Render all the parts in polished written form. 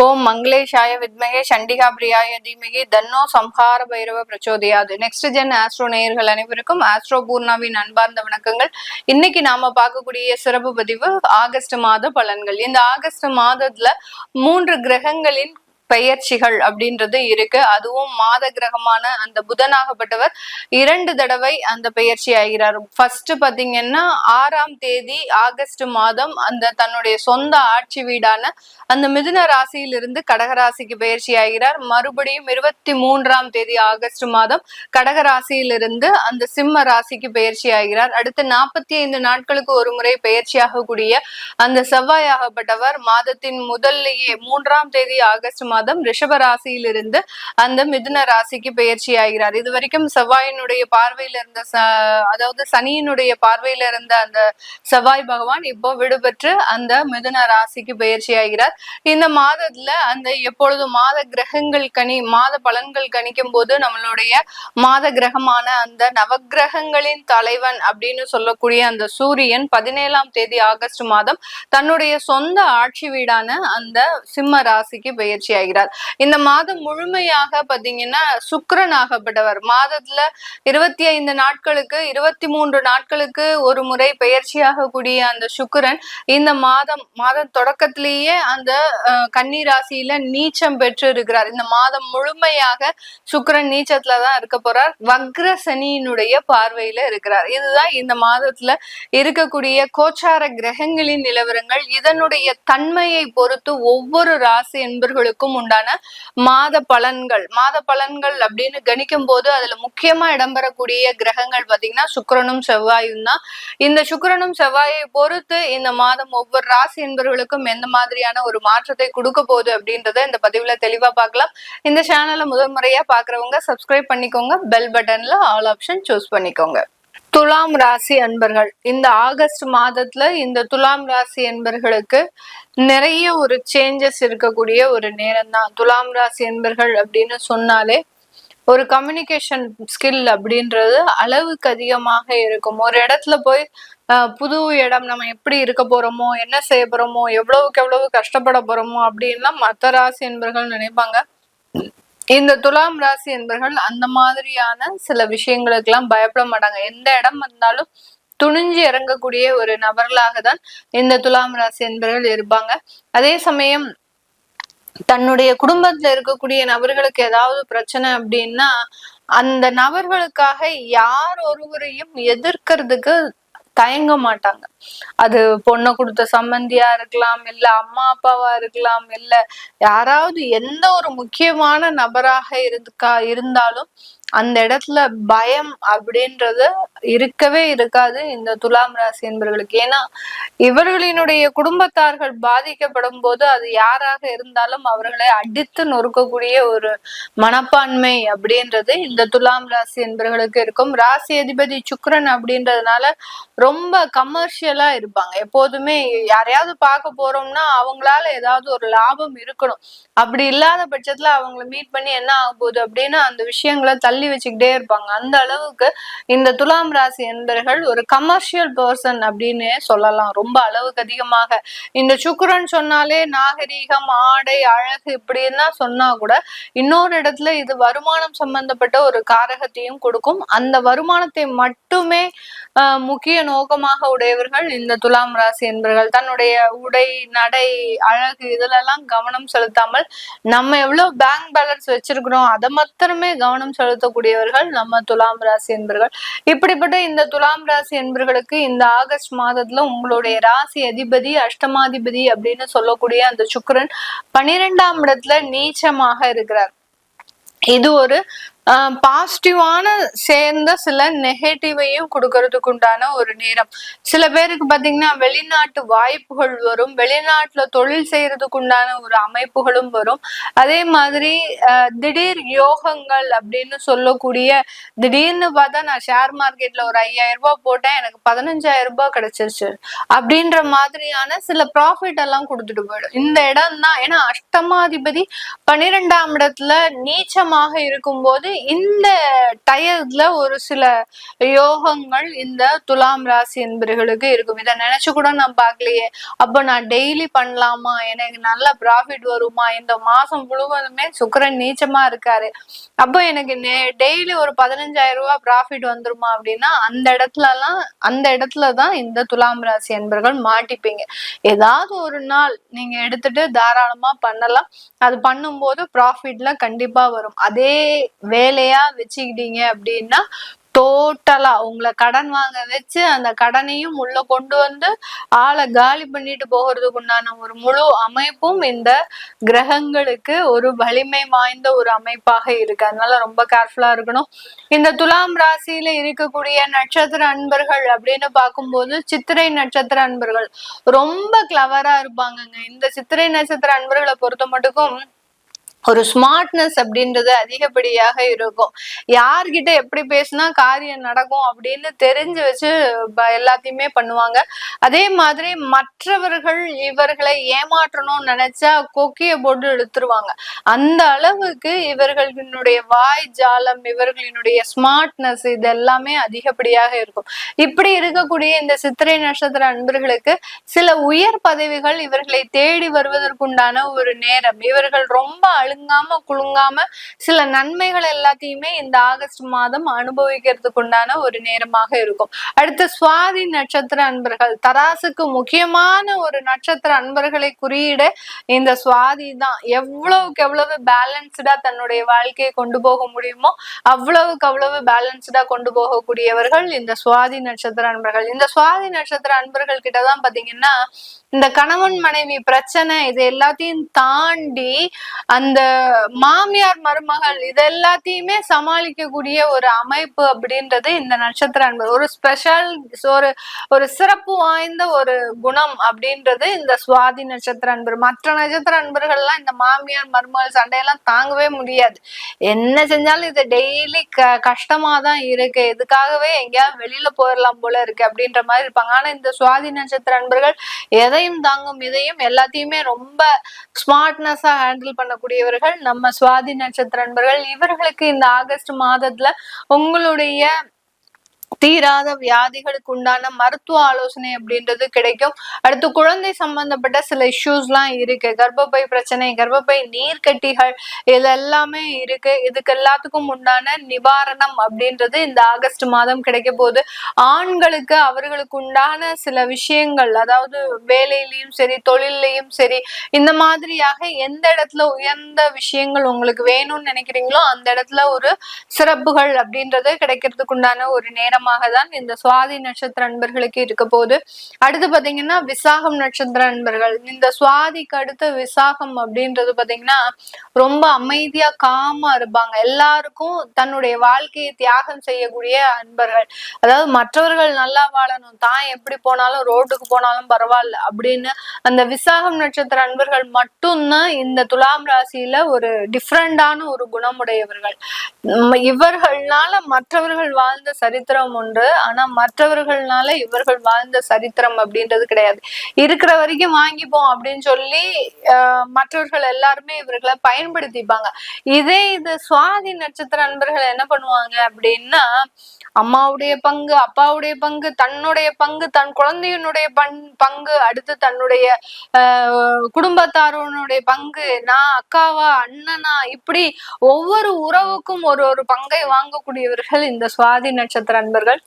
ஓம் மங்களேஷாய வித்மகே சண்டிகா பிரியாய தீமகி தன்னோ சம்ஹார பைரவ பிரச்சோதயாது. நெக்ஸ்ட் ஜென் ஆஸ்ட்ரோ நேயர்கள் அனைவருக்கும் ஆஸ்ட்ரோ பூர்ணாவின் அன்பார்ந்த வணக்கங்கள். இன்னைக்கு நாம பார்க்கக்கூடிய சிறப்பு பதிவு ஆகஸ்ட் மாத பலன்கள். இந்த ஆகஸ்ட் மாதத்துல 3 கிரகங்களின் பெயர்ச்சிகள் அப்படின்றது இருக்கு. அதுவும் மாத கிரகமான அந்த புதனாகப்பட்டவர் 2 தடவை அந்த பெயர்ச்சி ஆகிறார். ஃபர்ஸ்ட் பாத்தீங்கன்னா 6ஆம் தேதி ஆகஸ்ட் மாதம் அந்த தன்னுடைய சொந்த ஆட்சி வீடான அந்த மிதுன ராசியிலிருந்து கடகராசிக்கு பயிற்சி ஆகிறார். மறுபடியும் 23ஆம் தேதி ஆகஸ்ட் மாதம் கடகராசியிலிருந்து அந்த சிம்ம ராசிக்கு பயிற்சி ஆகிறார். அடுத்து 45 நாட்களுக்கு ஒரு முறை பயிற்சியாகக்கூடிய அந்த செவ்வாயாகப்பட்டவர் மாதத்தின் முதல்லையே 3ஆம் தேதி ஆகஸ்ட் மாதம் ரிஷப ராசியிலிருந்து அந்த மிதுன ராசிக்கு பயிற்சி ஆகிறார். இது வரைக்கும் செவ்வாயினுடைய பார்வையில இருந்த அதாவது சனியினுடைய பார்வையில இருந்த அந்த செவ்வாய் பகவான் இப்போ விடுபெற்று அந்த மிதுன ராசிக்கு பயிற்சி ஆகிறார். இந்த மாதத்துல அந்த எப்பொழுதும் மாத கிரகங்கள் மாத பலன்கள் கணிக்கும் போது நம்மளுடைய மாத கிரகமான அந்த நவகிரகங்களின் தலைவன் அப்படின்னு சொல்லக்கூடிய அந்த சூரியன் 17ஆம் தேதி ஆகஸ்ட் மாதம் தன்னுடைய சொந்த ஆட்சி வீடான அந்த சிம்ம ராசிக்கு பயிற்சி ஆகிறார். இந்த மாதம் முழுமையாக பாத்தீங்கன்னா சுக்கிரன் ஆகப்பட்டவர் மாதத்துல 25 நாட்களுக்கு 23 நாட்களுக்கு ஒரு முறை பயிற்சியாக கூடிய அந்த சுக்கிரன் இந்த மாதம் தொடக்கத்திலேயே அந்த கன்னி ராசியில நீச்சம் பெற்று இருக்கிறார். இந்த மாதம் முழுமையாக சுக்கிரன் நீச்சத்துலதான் இருக்க போறார். வக்ர சனியினுடைய பார்வையில இருக்கிறார். இதுதான் இந்த மாதத்துல இருக்கக்கூடிய கோச்சார கிரகங்களின் நிலவரங்கள். இதனுடைய தன்மையை பொறுத்து ஒவ்வொரு ராசி என்பர்களுக்கும் உண்டான மாத பலன்கள் அப்படின்னு கணிக்கும் போது அதுல முக்கியமா இடம்பெறக்கூடிய கிரகங்கள் பாத்தீங்கன்னா சுக்கிரனும் செவ்வாயும் தான். இந்த சுக்கிரனும் செவ்வாயை பொறுத்து இந்த மாதம் ஒவ்வொரு ராசி என்பவர்களுக்கும் எந்த மாதிரியான ஒரு மாற்றத்தை கொடுக்க போகுது அப்படின்றத இந்த பதிவுல தெளிவா பார்க்கலாம். இந்த சேனலை முதல் முறையா பாக்குறவங்க சப்ஸ்கிரைப் பண்ணிக்கோங்க. பெல் பட்டன்ல ஆல் ஆப்ஷன் சூஸ் பண்ணிக்கோங்க. துலாம் ராசி அன்பர்கள், இந்த ஆகஸ்ட் மாதத்துல இந்த துலாம் ராசி என்பர்களுக்கு நிறைய ஒரு சேஞ்சஸ் இருக்கக்கூடிய ஒரு நேரம் தான். துலாம் ராசி என்பர்கள் அப்படின்னு சொன்னாலே ஒரு கம்யூனிகேஷன் ஸ்கில் அப்படின்றது அளவுக்கு அதிகமாக இருக்கும். ஒரு இடத்துல போய் புது இடம் நம்ம எப்படி இருக்க போறோமோ, என்ன செய்ய போறோமோ, எவ்வளவுக்கு எவ்வளவு கஷ்டப்பட போறோமோ அப்படின்லாம் மற்ற ராசி என்பர்கள் நினைப்பாங்க. இந்த துலாம் ராசி என்பர்கள் அந்த மாதிரியான சில விஷயங்களுக்கு எல்லாம் பயப்பட மாட்டாங்க. எந்த இடம் வந்தாலும் துணிஞ்சு இறங்கக்கூடிய ஒரு நபர்களாக தான் இந்த துலாம் ராசி என்பர்கள் இருப்பாங்க. அதே சமயம் தன்னுடைய குடும்பத்துல இருக்கக்கூடிய நபர்களுக்கு ஏதாவது பிரச்சனை அப்படின்னா அந்த நபர்களுக்காக யார் ஒருவரையும் எதிர்க்கிறதுக்கு தயங்க மாட்டாங்க. அது பொண்ணை கொடுத்த சம்பந்தியா இருக்கலாம், இல்ல அம்மா அப்பாவா இருக்கலாம், இல்ல யாராவது எந்த ஒரு முக்கியமான நபராக இருந்தாலும் அந்த இடத்துல பயம் அப்படின்றது இருக்கவே இருக்காது இந்த துலாம் ராசி என்பவர்களுக்கு. ஏன்னா இவர்களினுடைய குடும்பத்தார்கள் பாதிக்கப்படும் போது அது யாராக இருந்தாலும் அவர்களை அடித்து நொறுக்கக்கூடிய ஒரு மனப்பான்மை அப்படின்றது இந்த துலாம் ராசி என்பவர்களுக்கு இருக்கும். ராசி அதிபதி சுக்கிரன் அப்படின்றதுனால ரொம்ப கமர்ஷியலா இருப்பாங்க. எப்போதுமே யாரையாவது பார்க்க போறோம்னா அவங்களால ஏதாவது ஒரு லாபம் இருக்கணும். அப்படி இல்லாத பட்சத்துல அவங்களை மீட் பண்ணி என்ன ஆக போகுது அப்படின்னு அந்த விஷயங்களை தள்ளி வச்சுக்கிட்டே இருப்பாங்க. அந்த அளவுக்கு இந்த துலாம் ராசி என்பர்கள் ஒரு கமர்ஷியல் பர்சன் அப்படின்னு சொல்லலாம். ரொம்ப அளவுக்கு அதிகமாக இந்த சுக்கிரன் சொன்னாலே நாகரீகம், ஆடை, அழகு இப்படின்னு தான் சொன்னா கூட இன்னொரு இடத்துல இது வருமானம் சம்பந்தப்பட்ட ஒரு காரகத்தையும் கொடுக்கும். அந்த வருமானத்தை மட்டுமே முக்கிய நோக்கமாக உடையவர்கள் இந்த துலாம் ராசி என்பர்கள். தன்னுடைய உடை, நடை, அழகு இதுலெல்லாம் கவனம் செலுத்தாமல் நம்ம எவ்வளவு பேங்க் பேலன்ஸ் வச்சிருக்கிறோம் அதை மாத்திரமே கவனம் செலுத்தக்கூடியவர்கள் நம்ம துலாம் ராசி என்பர்கள். இப்படிப்பட்ட இந்த துலாம் ராசி என்பர்களுக்கு இந்த ஆகஸ்ட் மாதத்துல உங்களுடைய ராசி அதிபதி அஷ்டமாதிபதி அப்படின்னு சொல்லக்கூடிய அந்த சுக்கிரன் 12ஆம் இடத்துல நீச்சமாக இருக்கிறார். இது ஒரு பாசிட்டிவான சேர்ந்த சில நெகட்டிவையும் கொடுக்கறதுக்கு உண்டான ஒரு நேரம். சில பேருக்கு பாத்தீங்கன்னா வெளிநாட்டு வாய்ப்புகள் வரும், வெளிநாட்டுல தொழில் செய்யறதுக்கு உண்டான ஒரு அமைப்புகளும் வரும். அதே மாதிரி திடீர் யோகங்கள் அப்படின்னு சொல்லக்கூடிய திடீர்னு பார்த்தா நான் ஷேர் மார்க்கெட்ல ஒரு 5000 ரூபாய் போட்டேன், எனக்கு 15,000 ரூபாய் கிடைச்சிருச்சு அப்படின்ற மாதிரியான சில ப்ராஃபிட் எல்லாம் கொடுத்துட்டு போயிடும் இந்த இடம் தான். ஏன்னா அஷ்டமாதிபதி 12ஆம் இடத்துல நீச்சமாக இருக்கும்போது இந்த டயத்துல ஒரு சில யோகங்கள் இந்த துலாம் ராசி என்பர்களுக்கு இருக்கும். இதை நினைச்சு கூட நான் பார்க்கலையே, அப்ப நான் டெய்லி பண்ணலாமா, எனக்கு நல்ல ப்ராஃபிட் வருமா, இந்த மாசம் முழுவதுமே சுக்கிரன் நீச்சமா இருக்காரு, அப்போ எனக்கு டெய்லி ஒரு 15,000 ரூபாய் ப்ராஃபிட் வந்துருமா அப்படின்னா அந்த இடத்துலதான் இந்த துலாம் ராசி என்பர்கள் மாட்டிப்பீங்க. ஏதாவது ஒரு நாள் நீங்க எடுத்துட்டு தாராளமா பண்ணலாம். அது பண்ணும்போது ப்ராஃபிட்ல கண்டிப்பா வரும். அதே வேலையா வச்சுக்கிட்டீங்க அப்படின்னா டோட்டலா உங்களை கடன் வாங்க வச்சு அந்த கடனையும் உள்ள கொண்டு வந்து ஆளை காலி பண்ணிட்டு போகிறதுக்கு உண்டான ஒரு முழு அமைப்பும் இந்த கிரகங்களுக்கு ஒரு வலிமை வாய்ந்த ஒரு அமைப்பாக இருக்கு. அதனால ரொம்ப கேர்ஃபுல்லா இருக்கணும். இந்த துலாம் ராசியில இருக்கக்கூடிய நட்சத்திர அன்பர்கள் அப்படின்னு பார்க்கும்போது சித்திரை நட்சத்திர அன்பர்கள் ரொம்ப கிளவரா இருப்பாங்கங்க. இந்த சித்திரை நட்சத்திர அன்பர்களை பொறுத்த மட்டுக்கும் ஒரு ஸ்மார்ட்னஸ் அப்படின்றது அதிகப்படியாக இருக்கும். யார்கிட்ட எப்படி பேசினா காரியம் நடக்கும் அப்படின்னு தெரிஞ்சு வச்சு எல்லாத்தையுமே பண்ணுவாங்க. அதே மாதிரி மற்றவர்கள் இவர்களை ஏமாற்றணும்னு நினைச்சா கொக்கிய போட்டு இழுத்துருவாங்க. அந்த அளவுக்கு இவர்களினுடைய வாய் ஜாலம், இவர்களினுடைய ஸ்மார்ட்னஸ் இது எல்லாமே அதிகப்படியாக இருக்கும். இப்படி இருக்கக்கூடிய இந்த சித்திரை நட்சத்திர அன்பர்களுக்கு சில உயர் பதவிகள் இவர்களை தேடி வருவதற்குண்டான ஒரு நேரம். இவர்கள் ரொம்ப அழுங்காம குலுங்காம சில நன்மைகள் எல்லாத்தையுமே இந்த ஆகஸ்ட் மாதம் அனுபவிக்கிறதுக்கு உண்டான ஒரு நேரமாக இருக்கும். அடுத்து சுவாதி நட்சத்திர அன்பர்கள், தராசுக்கு முக்கியமான ஒரு நட்சத்திர அன்பர்களை குறியிட இந்த சுவாதி தான். எவ்வளவுக்கு எவ்வளவு பேலன்ஸ்டா தன்னுடைய வாழ்க்கையை கொண்டு போக முடியுமோ அவ்வளவுக்கு அவ்வளவு பேலன்ஸ்டா கொண்டு போகக்கூடியவர்கள் இந்த சுவாதி நட்சத்திர அன்பர்கள். இந்த சுவாதி நட்சத்திர அன்பர்கள் கிட்டதான் பாத்தீங்கன்னா இந்த கணவன் மனைவி பிரச்சனை இது எல்லாத்தையும் தாண்டி அந்த மாமியார் மருமகள் இது எல்லாத்தையுமே சமாளிக்கக்கூடிய ஒரு அமைப்பு அப்படின்றது இந்த நட்சத்திர அன்பர். ஒரு ஸ்பெஷல் ஒரு சிறப்பு வாய்ந்த ஒரு குணம் அப்படின்றது இந்த சுவாதி நட்சத்திர அன்பர். மற்ற நட்சத்திர அன்பர்கள்லாம் இந்த மாமியார் மருமகள் சண்டையெல்லாம் தாங்கவே முடியாது. என்ன செஞ்சாலும் இது டெய்லி கஷ்டமா தான் இருக்கு, இதுக்காகவே எங்கேயாவது வெளியில போயிடலாம் போல இருக்கு அப்படின்ற மாதிரி இருப்பாங்க. ஆனா இந்த சுவாதி நட்சத்திர அன்பர்கள் எதையும் தாங்கும், இதையும் எல்லாத்தையுமே ரொம்ப ஸ்மார்ட்னஸா ஹேண்டில் பண்ணக்கூடியவர்கள் நம்ம சுவாதி நட்சத்திர அன்பர்கள். இவர்களுக்கு இந்த ஆகஸ்ட் மாதத்துல உங்களுடைய தீராத வியாதிகளுக்கு உண்டான மருத்துவ ஆலோசனை அப்படின்றது கிடைக்கும். அடுத்து குழந்தை சம்பந்தப்பட்ட சில இஷ்யூஸ் எல்லாம் இருக்கு. கர்ப்பப்பை பிரச்சனை, கர்ப்பப்பை நீர்க்கட்டிகள் இது எல்லாமே இருக்கு. இதுக்கு எல்லாத்துக்கும் உண்டான நிவாரணம் அப்படின்றது இந்த ஆகஸ்ட் மாதம் கிடைக்க போகுது. ஆண்களுக்கு அவர்களுக்கு உண்டான சில விஷயங்கள், அதாவது வேலையிலையும் சரி தொழிலையும் சரி இந்த மாதிரியாக எந்த இடத்துல உயர்ந்த விஷயங்கள் உங்களுக்கு வேணும்னு நினைக்கிறீங்களோ அந்த இடத்துல ஒரு சிறப்புகள் அப்படின்றது கிடைக்கிறதுக்கு உண்டான ஒரு நேரமாக தான் இந்த சுவாதி நட்சத்திர அன்பர்களுக்கு இருக்க போகுது. அடுத்து பாத்தீங்கன்னா விசாகம் நட்சத்திர அன்பர்கள். இந்த சுவாதிக்கு அடுத்த விசாகம் அப்படின்றது பாத்தீங்கன்னா ரொம்ப அமைதியா காமா இருப்பாங்க. எல்லாருக்கும் தன்னுடைய வாழ்க்கையை தியாகம் செய்யக்கூடிய அன்பர்கள். அதாவது மற்றவர்கள் நல்லா வாழணும், தான் எப்படி போனாலும் ரோட்டுக்கு போனாலும் பரவாயில்ல அப்படின்னு அந்த விசாகம் நட்சத்திர அன்பர்கள் மட்டும்தான் இந்த துலாம் ராசியில ஒரு டிஃப்ரெண்டான ஒரு குணமுடையவர்கள். இவர்கள்னால மற்றவர்கள் வாழ்ந்த சரித்திரம் உண்டு, ஆனா மற்றவர்கள்னால இவர்கள் வாழ்ந்த சரித்திரம் அப்படின்றது கிடையாது. இருக்கிற வரைக்கும் வாங்கிப்போம் அப்படின்னு சொல்லி மற்றவர்கள் எல்லாருமே இவர்களை பயன்படுத்திப்பாங்க. இது சுவாதி நட்சத்திர அன்பர்கள் என்ன பண்ணுவாங்க அப்படின்னா அம்மாவுடைய பங்கு, அப்பாவுடைய பங்கு, தன்னுடைய பங்கு, தன் குழந்தையினுடைய பங்கு, அடுத்து தன்னுடைய குடும்பத்தாரோனுடைய பங்கு, நான் அக்காவா அண்ணனா, இப்படி ஒவ்வொரு உறவுக்கும் ஒரு பங்கை வாங்கக்கூடியவர்கள் இந்த சுவாதி நட்சத்திர அன்பர்கள்.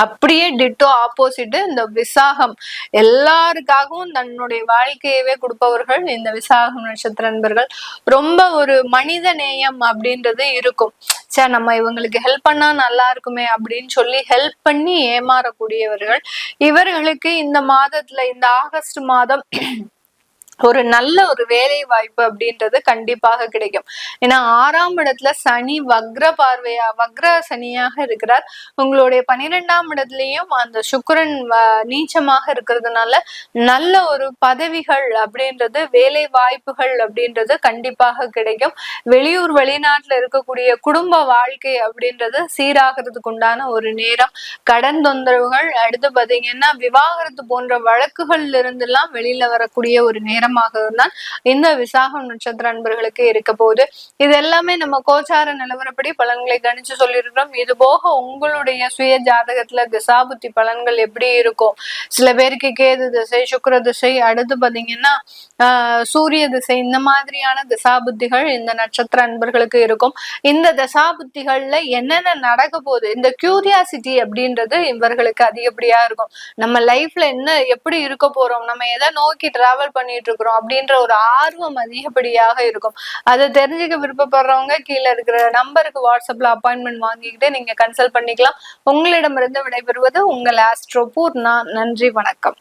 அப்படியே டிட்டோ ஆப்போசிட் இந்த விசாகம், எல்லாருக்காகவும் தன்னுடைய வாழ்க்கையவே கொடுப்பவர்கள் இந்த விசாகம் நட்சத்திர அன்பர்கள். ரொம்ப ஒரு மனித நேயம் அப்படின்றது இருக்கும். சரி நம்ம இவங்களுக்கு ஹெல்ப் பண்ணா நல்லா இருக்குமே அப்படின்னு சொல்லி ஹெல்ப் பண்ணி ஏமாறக்கூடியவர்கள். இவர்களுக்கு இந்த மாதத்துல இந்த ஆகஸ்ட் மாதம் ஒரு நல்ல ஒரு வேலை வாய்ப்பு அப்படின்றது கண்டிப்பாக கிடைக்கும். ஏன்னா 6ஆம் இடத்துல சனி வக்ர சனியாக இருக்கிறார். உங்களுடைய 12ஆம் இடத்துலயும் அந்த சுக்கிரன் நீச்சமாக இருக்கிறதுனால நல்ல ஒரு பதவிகள் அப்படின்றது, வேலை வாய்ப்புகள் அப்படின்றது கண்டிப்பாக கிடைக்கும். வெளியூர் வெளிநாட்டுல இருக்கக்கூடிய குடும்ப வாழ்க்கை அப்படின்றது சீராகிறதுக்கு உண்டான ஒரு நேரம். கடன் தொந்தரவுகள், அடுத்து பாத்தீங்கன்னா விவாகரத்து போன்ற வழக்குகள்ல இருந்து எல்லாம் வெளியில வரக்கூடிய ஒரு நேரம் நேரமாகவும் தான் இந்த விசாகம் நட்சத்திர அன்பர்களுக்கு இருக்க போகுது. இது எல்லாமே நம்ம கோச்சார நிலவரப்படி பலன்களை கணிச்சு சொல்லியிருக்கிறோம். இது போக உங்களுடைய சுய ஜாதகத்துல திசாபுத்தி பலன்கள் எப்படி இருக்கும், சில பேருக்கு கேது திசை, சுக்கிர திசை, அடுத்து பாத்தீங்கன்னா சூரிய திசை, இந்த மாதிரியான திசாபுத்திகள் இந்த நட்சத்திர அன்பர்களுக்கு இருக்கும். இந்த தசாபுத்திகள்ல என்னென்ன நடக்க போகுது, இந்த கியூரியாசிட்டி அப்படின்றது இவர்களுக்கு அதிகப்படியா இருக்கும். நம்ம லைஃப்ல என்ன எப்படி இருக்க போறோம், நம்ம எதை நோக்கி டிராவல் பண்ணிட்டு இருக்கிறோம் அப்படின்ற ஒரு ஆர்வம் அதிகப்படியாக இருக்கும். அதை தெரிஞ்சுக்க விருப்பப்படுறவங்க கீழே இருக்கிற நம்பருக்கு வாட்ஸ்அப்ல அப்பாயின்மெண்ட் வாங்கிக்கிட்டு நீங்க கன்சல்ட் பண்ணிக்கலாம். உங்களிடமிருந்து விடைபெறுவது உங்கள் ஆஸ்ட்ரோ பூர்ணா. நன்றி, வணக்கம்.